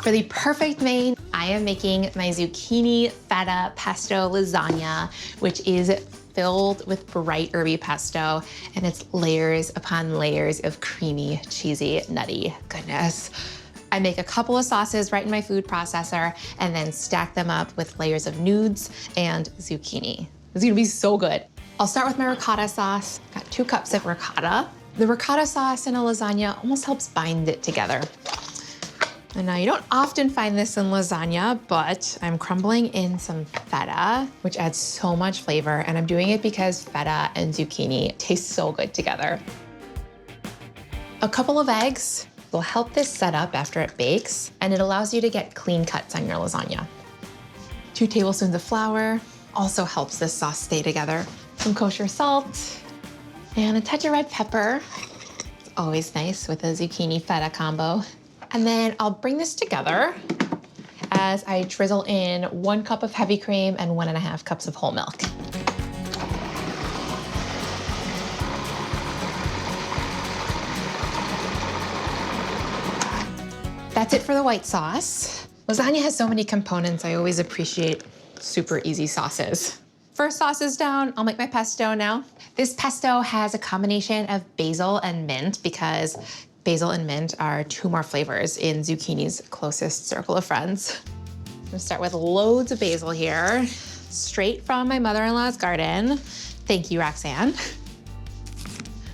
For the perfect main, I am making my Zucchini Feta Pesto Lasagna, which is filled with bright herby pesto, and it's layers upon layers of creamy, cheesy, nutty goodness. I make a couple of sauces right in my food processor and then stack them up with layers of nudes and zucchini. It's gonna be so good. I'll start with my ricotta sauce. Got 2 cups of ricotta. The ricotta sauce in a lasagna almost helps bind it together. And now you don't often find this in lasagna, but I'm crumbling in some feta, which adds so much flavor. And I'm doing it because feta and zucchini taste so good together. A couple of eggs will help this set up after it bakes, and it allows you to get clean cuts on your lasagna. 2 tablespoons of flour also helps this sauce stay together. Some kosher salt and a touch of red pepper. It's always nice with a zucchini feta combo. And then I'll bring this together as I drizzle in 1 cup of heavy cream and 1.5 cups of whole milk. That's it for the white sauce. Lasagna has so many components, I always appreciate super easy sauces. First sauce is down, I'll make my pesto now. This pesto has a combination of basil and mint because basil and mint are 2 more flavors in zucchini's closest circle of friends. I'm gonna start with loads of basil here, straight from my mother-in-law's garden. Thank you, Roxanne.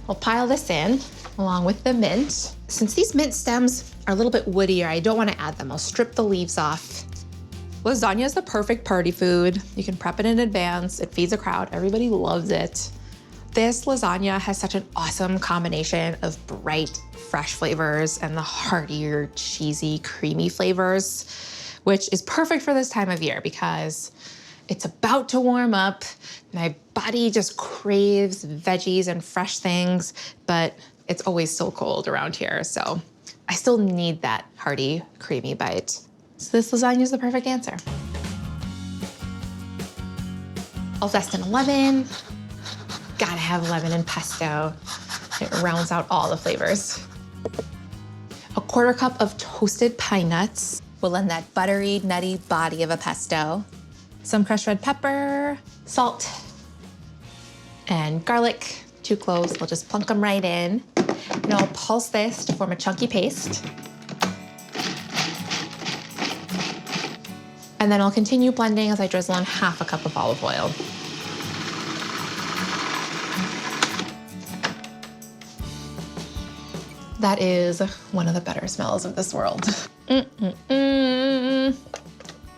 I'll pile this in along with the mint. Since these mint stems are a little bit woodier, I don't wanna add them. I'll strip the leaves off. Lasagna is the perfect party food. You can prep it in advance. It feeds a crowd. Everybody loves it. This lasagna has such an awesome combination of bright, fresh flavors and the heartier, cheesy, creamy flavors, which is perfect for this time of year because it's about to warm up. My body just craves veggies and fresh things, but it's always so cold around here, so I still need that hearty, creamy bite. So this lasagna is the perfect answer. I'll zest in a lemon. Gotta have lemon and pesto. It rounds out all the flavors. A 1/4 cup of toasted pine nuts will lend that buttery, nutty body of a pesto. Some crushed red pepper, salt, and garlic. 2 cloves, we'll just plunk them right in. And I'll pulse this to form a chunky paste. And then I'll continue blending as I drizzle in 1/2 cup of olive oil. That is one of the better smells of this world.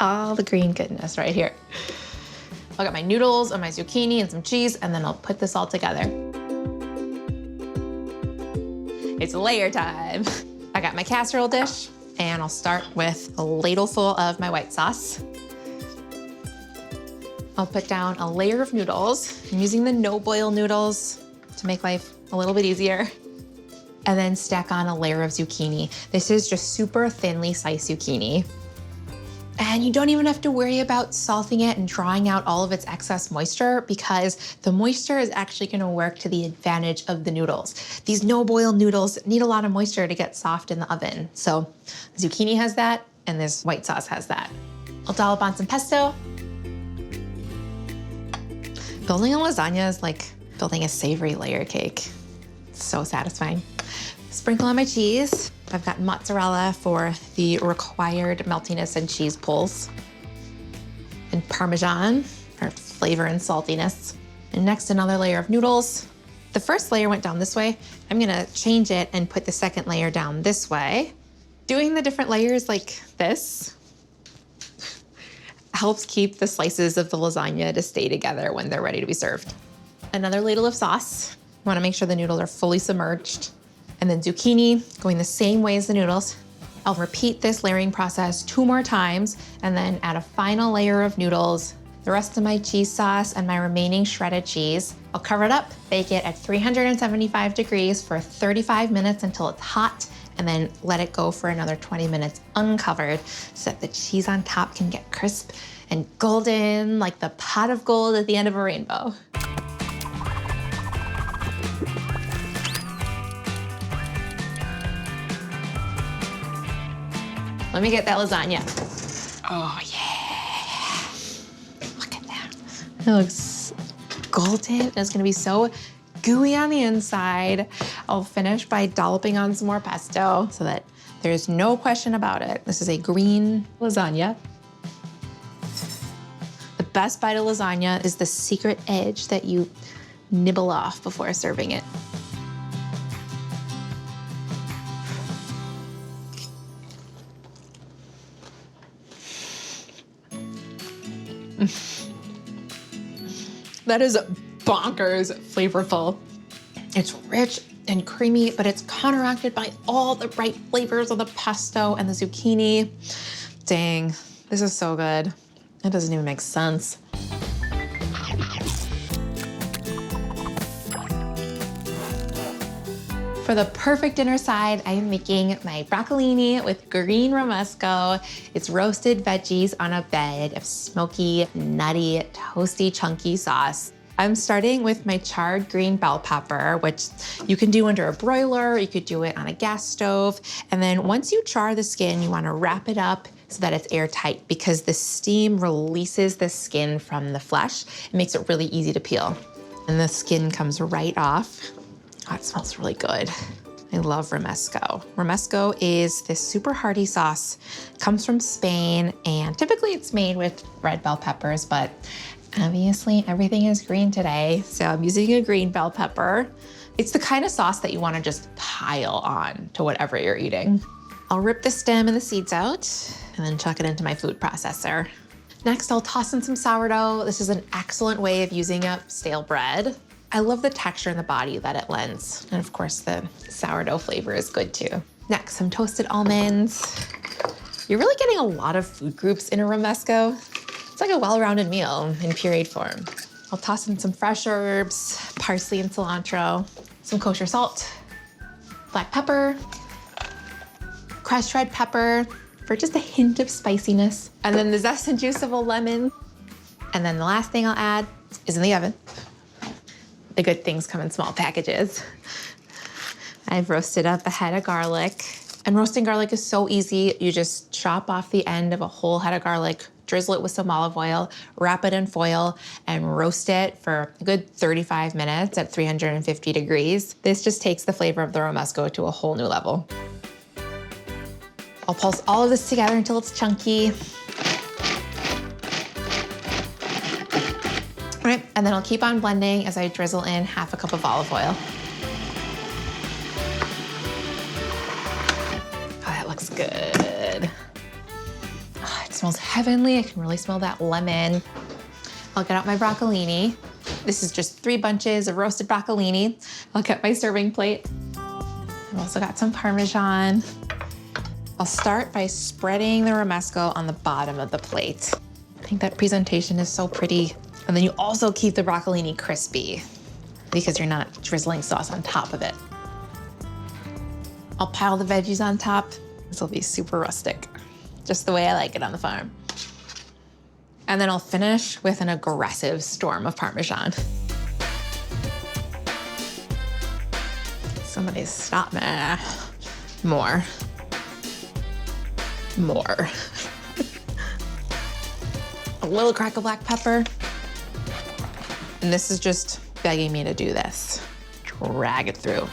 All the green goodness right here. I'll get my noodles and my zucchini and some cheese, and then I'll put this all together. It's layer time. I got my casserole dish, and I'll start with a ladleful of my white sauce. I'll put down a layer of noodles. I'm using the no-boil noodles to make life a little bit easier. And then stack on a layer of zucchini. This is just super thinly sliced zucchini. And you don't even have to worry about salting it and drawing out all of its excess moisture because the moisture is actually gonna work to the advantage of the noodles. These no-boil noodles need a lot of moisture to get soft in the oven. So zucchini has that, and this white sauce has that. I'll dollop on some pesto. Building a lasagna is like building a savory layer cake. It's so satisfying. Sprinkle on my cheese. I've got mozzarella for the required meltiness and cheese pulls. And Parmesan for flavor and saltiness. And next, another layer of noodles. The first layer went down this way. I'm gonna change it and put the second layer down this way. Doing the different layers like this helps keep the slices of the lasagna to stay together when they're ready to be served. Another ladle of sauce. You wanna make sure the noodles are fully submerged. And then zucchini, going the same way as the noodles. I'll repeat this layering process 2 more times and then add a final layer of noodles, the rest of my cheese sauce, and my remaining shredded cheese. I'll cover it up, bake it at 375 degrees for 35 minutes until it's hot, and then let it go for another 20 minutes uncovered so that the cheese on top can get crisp and golden like the pot of gold at the end of a rainbow. let me get that lasagna. Oh yeah, look at that. It looks golden. It's gonna be so gooey on the inside. I'll finish by dolloping on some more pesto so that there's no question about it. This is a green lasagna. The best bite of lasagna is the secret edge that you nibble off before serving it. That is bonkers flavorful. It's rich and creamy, but it's counteracted by all the right flavors of the pesto and the zucchini. Dang, this is so good. It doesn't even make sense. For the perfect dinner side, I am making my broccolini with green romesco. It's roasted veggies on a bed of smoky, nutty, toasty, chunky sauce. I'm starting with my charred green bell pepper, which you can do under a broiler, you could do it on a gas stove. And then once you char the skin, you wanna wrap it up so that it's airtight because the steam releases the skin from the flesh. It makes it really easy to peel. And the skin comes right off. Oh, it smells really good. I love romesco. Romesco is this super hearty sauce, comes from Spain, and typically it's made with red bell peppers, but obviously everything is green today, so I'm using a green bell pepper. It's the kind of sauce that you wanna just pile on to whatever you're eating. I'll rip the stem and the seeds out and then chuck it into my food processor. Next, I'll toss in some sourdough. This is an excellent way of using up stale bread. I love the texture and the body that it lends. And of course, the sourdough flavor is good too. Next, some toasted almonds. You're really getting a lot of food groups in a romesco. It's like a well-rounded meal in pureed form. I'll toss in some fresh herbs, parsley and cilantro, some kosher salt, black pepper, crushed red pepper for just a hint of spiciness, and then the zest and juice of a lemon. And then the last thing I'll add is in the oven. The good things come in small packages. I've roasted up a head of garlic. And roasting garlic is so easy. You just chop off the end of a whole head of garlic, drizzle it with some olive oil, wrap it in foil, and roast it for a good 35 minutes at 350 degrees. This just takes the flavor of the romesco to a whole new level. I'll pulse all of this together until it's chunky. All right, and then I'll keep on blending as I drizzle in half a cup of olive oil. Oh, that looks good. Oh, it smells heavenly. I can really smell that lemon. I'll get out my broccolini. This is just 3 bunches of roasted broccolini. I'll get my serving plate. I've also got some Parmesan. I'll start by spreading the romesco on the bottom of the plate. I think that presentation is so pretty. And then you also keep the broccolini crispy because you're not drizzling sauce on top of it. I'll pile the veggies on top. This will be super rustic, just the way I like it on the farm. And then I'll finish with an aggressive storm of Parmesan. Somebody stop me. More. More. A little crack of black pepper. And this is just begging me to do this. Drag it through.